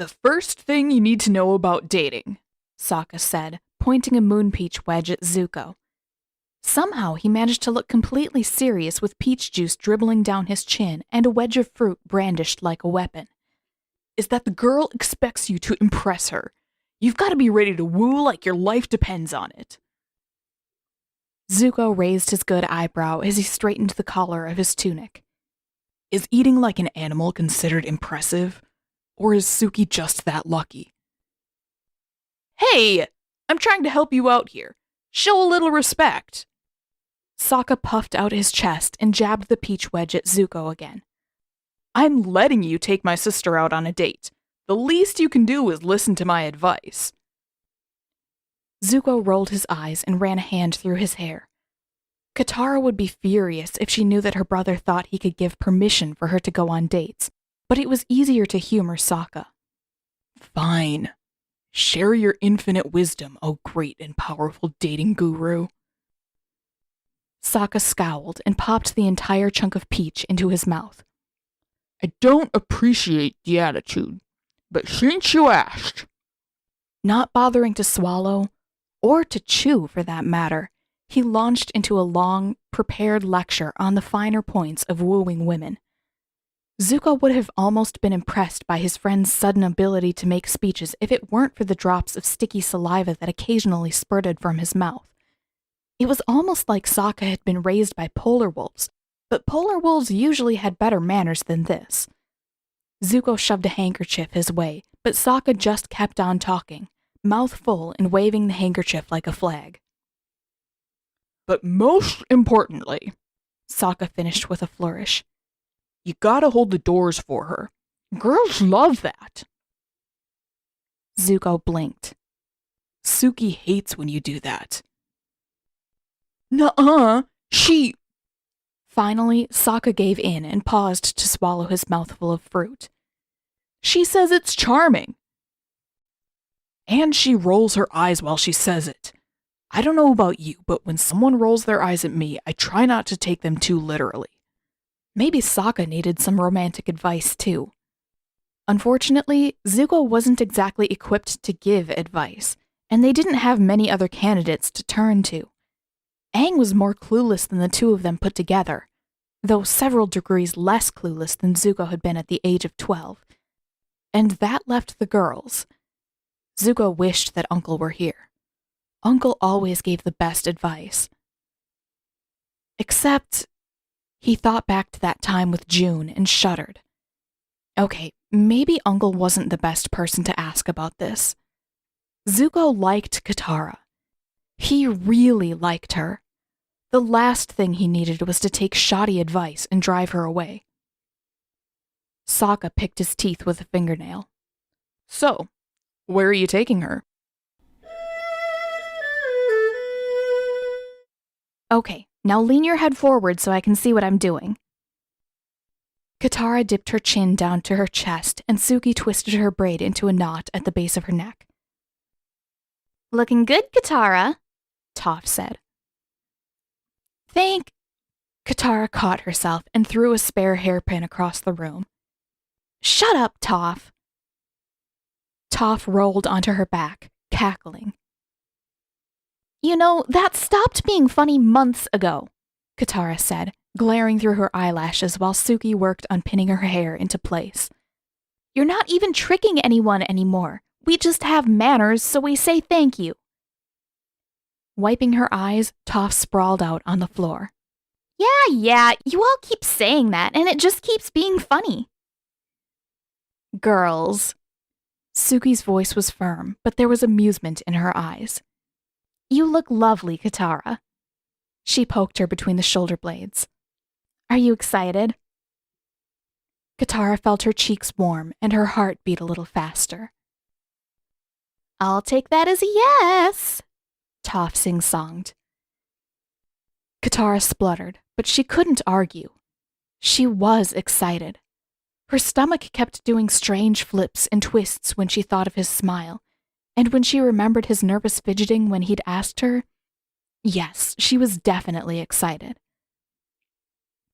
The first thing you need to know about dating, Sokka said, pointing a moon peach wedge at Zuko. Somehow he managed to look completely serious with peach juice dribbling down his chin and a wedge of fruit brandished like a weapon. Is that the girl expects you to impress her. You've got to be ready to woo like your life depends on it. Zuko raised his good eyebrow as he straightened the collar of his tunic. Is eating like an animal considered impressive? Or is Suki just that lucky? Hey! I'm trying to help you out here. Show a little respect. Sokka puffed out his chest and jabbed the peach wedge at Zuko again. I'm letting you take my sister out on a date. The least you can do is listen to my advice. Zuko rolled his eyes and ran a hand through his hair. Katara would be furious if she knew that her brother thought he could give permission for her to go on dates, but it was easier to humor Sokka. Fine. Share your infinite wisdom, O great and powerful dating guru. Sokka scowled and popped the entire chunk of peach into his mouth. I don't appreciate the attitude, but since you asked. Not bothering to swallow, or to chew for that matter, he launched into a long, prepared lecture on the finer points of wooing women. Zuko would have almost been impressed by his friend's sudden ability to make speeches if it weren't for the drops of sticky saliva that occasionally spurted from his mouth. It was almost like Sokka had been raised by polar wolves, but polar wolves usually had better manners than this. Zuko shoved a handkerchief his way, but Sokka just kept on talking, mouth full and waving the handkerchief like a flag. But most importantly, Sokka finished with a flourish, you gotta hold the doors for her. Girls love that. Zuko blinked. Suki hates when you do that. Nuh-uh, she... Finally, Sokka gave in and paused to swallow his mouthful of fruit. She says it's charming. And she rolls her eyes while she says it. I don't know about you, but when someone rolls their eyes at me, I try not to take them too literally. Maybe Sokka needed some romantic advice, too. Unfortunately, Zuko wasn't exactly equipped to give advice, and they didn't have many other candidates to turn to. Aang was more clueless than the two of them put together, though several degrees less clueless than Zuko had been at the age of 12. And that left the girls. Zuko wished that Uncle were here. Uncle always gave the best advice. Except... He thought back to that time with June and shuddered. Okay, maybe Uncle wasn't the best person to ask about this. Zuko liked Katara. He really liked her. The last thing he needed was to take shoddy advice and drive her away. Sokka picked his teeth with a fingernail. So, where are you taking her? Okay. Now lean your head forward so I can see what I'm doing. Katara dipped her chin down to her chest, and Suki twisted her braid into a knot at the base of her neck. Looking good, Katara, Toph said. Katara caught herself and threw a spare hairpin across the room. Shut up, Toph. Toph rolled onto her back, cackling. You know, that stopped being funny months ago, Katara said, glaring through her eyelashes while Suki worked on pinning her hair into place. You're not even tricking anyone anymore. We just have manners, so we say thank you. Wiping her eyes, Toph sprawled out on the floor. Yeah, you all keep saying that, and it just keeps being funny. Girls. Suki's voice was firm, but there was amusement in her eyes. You look lovely, Katara. She poked her between the shoulder blades. Are you excited? Katara felt her cheeks warm and her heart beat a little faster. I'll take that as a yes, Toph sing-songed. Katara spluttered, but she couldn't argue. She was excited. Her stomach kept doing strange flips and twists when she thought of his smile, and when she remembered his nervous fidgeting when he'd asked her, yes, she was definitely excited.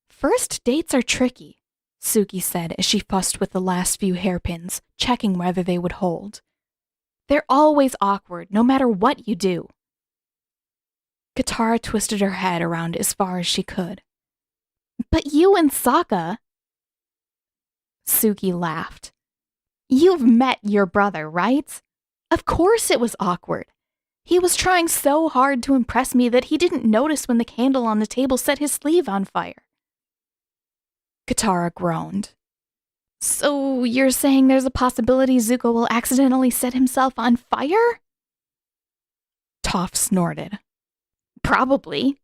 First dates are tricky, Suki said as she fussed with the last few hairpins, checking whether they would hold. They're always awkward, no matter what you do. Katara twisted her head around as far as she could. But you and Sokka... Suki laughed. You've met your brother, right? Of course it was awkward. He was trying so hard to impress me that he didn't notice when the candle on the table set his sleeve on fire. Katara groaned. So you're saying there's a possibility Zuko will accidentally set himself on fire? Toph snorted. Probably.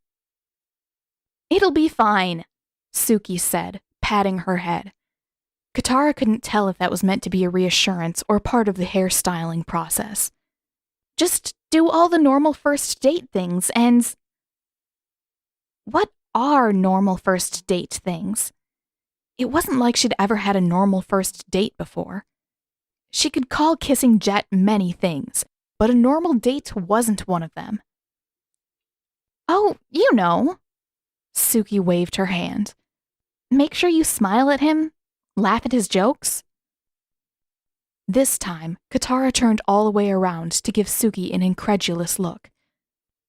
It'll be fine, Suki said, patting her head. Katara couldn't tell if that was meant to be a reassurance or part of the hairstyling process. Just do all the normal first date things and... What are normal first date things? It wasn't like she'd ever had a normal first date before. She could call kissing Jet many things, but a normal date wasn't one of them. Oh, you know. Suki waved her hand. Make sure you smile at him. Laugh at his jokes. This time, Katara turned all the way around to give Suki an incredulous look.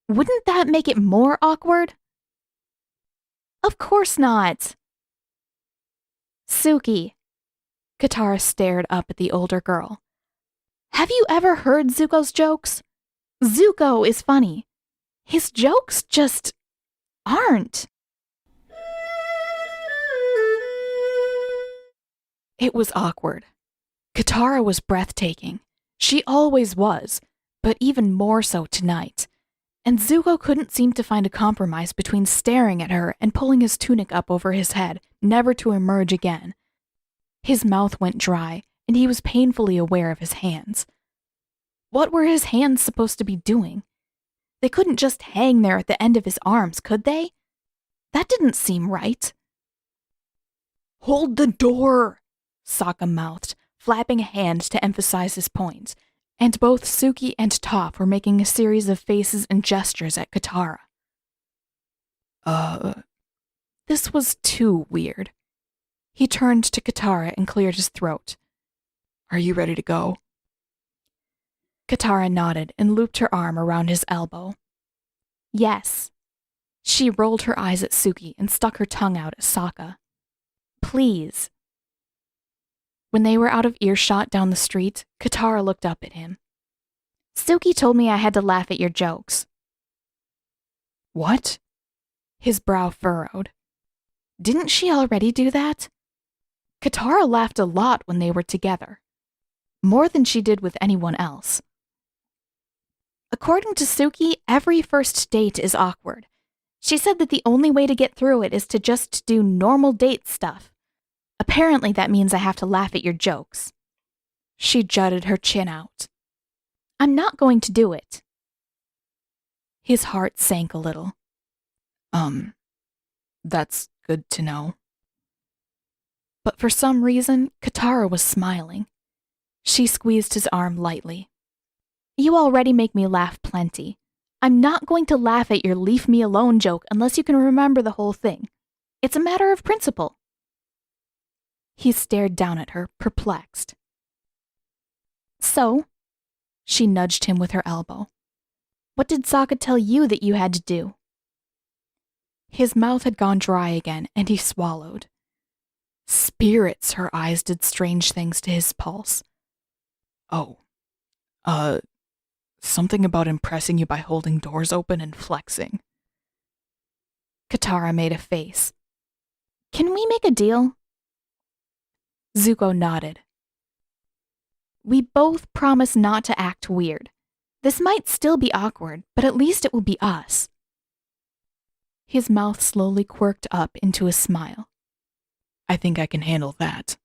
Wouldn't that make it more awkward? Of course not. Suki. Katara stared up at the older girl. Have you ever heard Zuko's jokes? Zuko is funny. His jokes just aren't. It was awkward. Katara was breathtaking. She always was, but even more so tonight. And Zuko couldn't seem to find a compromise between staring at her and pulling his tunic up over his head, never to emerge again. His mouth went dry, and he was painfully aware of his hands. What were his hands supposed to be doing? They couldn't just hang there at the end of his arms, could they? That didn't seem right. Hold the door, Sokka mouthed, flapping a hand to emphasize his point, and both Suki and Toph were making a series of faces and gestures at Katara. This was too weird. He turned to Katara and cleared his throat. Are you ready to go? Katara nodded and looped her arm around his elbow. Yes. She rolled her eyes at Suki and stuck her tongue out at Sokka. Please. When they were out of earshot down the street, Katara looked up at him. Suki told me I had to laugh at your jokes. What? His brow furrowed. Didn't she already do that? Katara laughed a lot when they were together. More than she did with anyone else. According to Suki, every first date is awkward. She said that the only way to get through it is to just do normal date stuff. Apparently that means I have to laugh at your jokes. She jutted her chin out. I'm not going to do it. His heart sank a little. That's good to know. But for some reason, Katara was smiling. She squeezed his arm lightly. You already make me laugh plenty. I'm not going to laugh at your leave me alone joke unless you can remember the whole thing. It's a matter of principle. He stared down at her, perplexed. So, she nudged him with her elbow. What did Sokka tell you that you had to do? His mouth had gone dry again, and he swallowed. Spirits, her eyes did strange things to his pulse. Oh, something about impressing you by holding doors open and flexing. Katara made a face. Can we make a deal? Zuko nodded. We both promise not to act weird. This might still be awkward, but at least it will be us. His mouth slowly quirked up into a smile. I think I can handle that.